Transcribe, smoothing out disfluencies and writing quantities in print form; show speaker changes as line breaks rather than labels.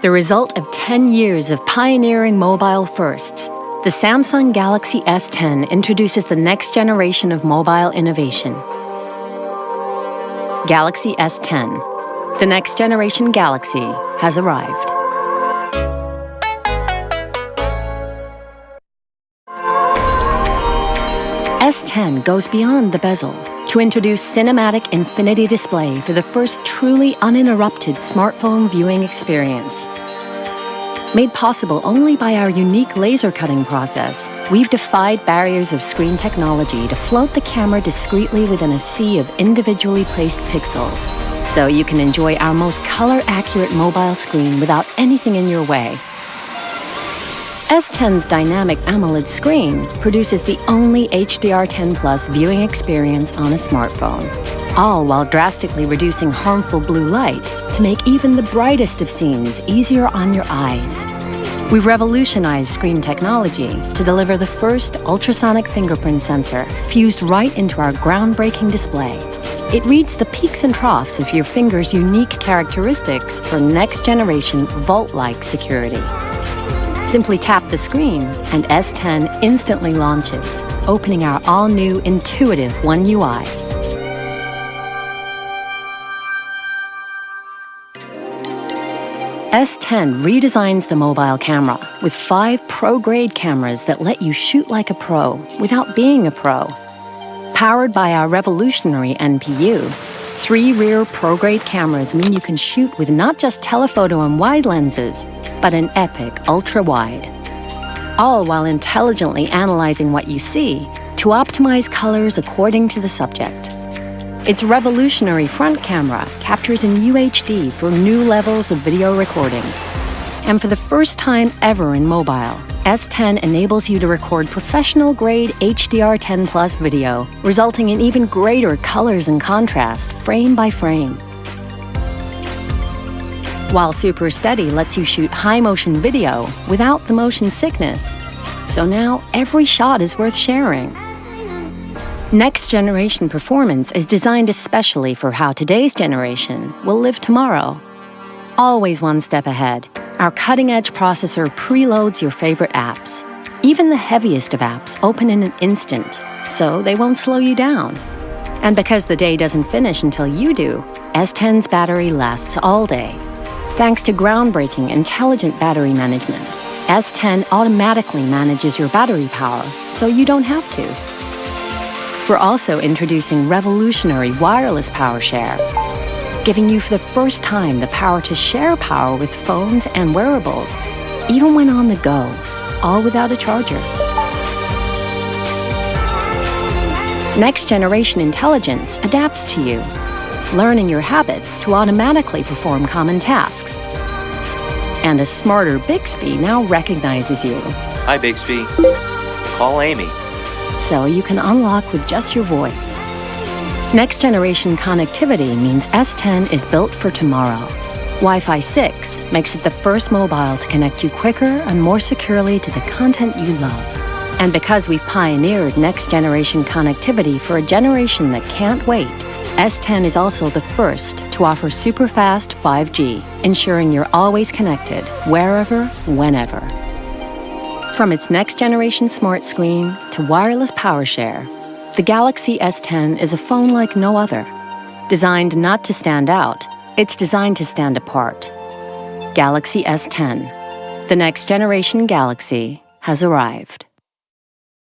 The result of 10 years of pioneering mobile firsts, the Samsung Galaxy S10 introduces the next generation of mobile innovation. Galaxy S10. The next generation Galaxy has arrived. S10 goes beyond the bezel to introduce cinematic infinity display for the first truly uninterrupted smartphone viewing experience. Made possible only by our unique laser cutting process, we've defied barriers of screen technology to float the camera discreetly within a sea of individually placed pixels, so you can enjoy our most color-accurate mobile screen without anything in your way. S10's dynamic AMOLED screen produces the only HDR10+ viewing experience on a smartphone, all while drastically reducing harmful blue light to make even the brightest of scenes easier on your eyes. We've revolutionized screen technology to deliver the first ultrasonic fingerprint sensor fused right into our groundbreaking display. It reads the peaks and troughs of your finger's unique characteristics for next-generation vault-like security. Simply tap the screen, and S10 instantly launches, opening our all-new intuitive One UI. S10 redesigns the mobile camera with 5 pro-grade cameras that let you shoot like a pro without being a pro. Powered by our revolutionary NPU, 3 rear pro-grade cameras mean you can shoot with not just telephoto and wide lenses, but an epic ultra-wide. All while intelligently analyzing what you see to optimize colors according to the subject. Its revolutionary front camera captures in UHD for new levels of video recording. And for the first time ever in mobile, S10 enables you to record professional-grade HDR10+ video, resulting in even greater colors and contrast frame by frame. While Super Steady lets you shoot high-motion video without the motion sickness. So now every shot is worth sharing. Next-generation performance is designed especially for how today's generation will live tomorrow. Always one step ahead, our cutting-edge processor preloads your favorite apps. Even the heaviest of apps open in an instant, so they won't slow you down. And because the day doesn't finish until you do, S10's battery lasts all day. Thanks to groundbreaking intelligent battery management, S10 automatically manages your battery power, so you don't have to. We're also introducing revolutionary wireless power share, giving you for the first time the power to share power with phones and wearables, even when on the go, all without a charger. Next-generation intelligence adapts to you, learning your habits to automatically perform common tasks. And a smarter Bixby now recognizes you.
Hi, Bixby. Call Amy.
So you can unlock with just your voice. Next-generation connectivity means S10 is built for tomorrow. Wi-Fi 6 makes it the first mobile to connect you quicker and more securely to the content you love. And because we've pioneered next-generation connectivity for a generation that can't wait, S10 is also the first to offer super-fast 5G, ensuring you're always connected, wherever, whenever. From its next-generation smart screen to wireless power share, the Galaxy S10 is a phone like no other. Designed not to stand out, it's designed to stand apart. Galaxy S10. The next-generation Galaxy has arrived.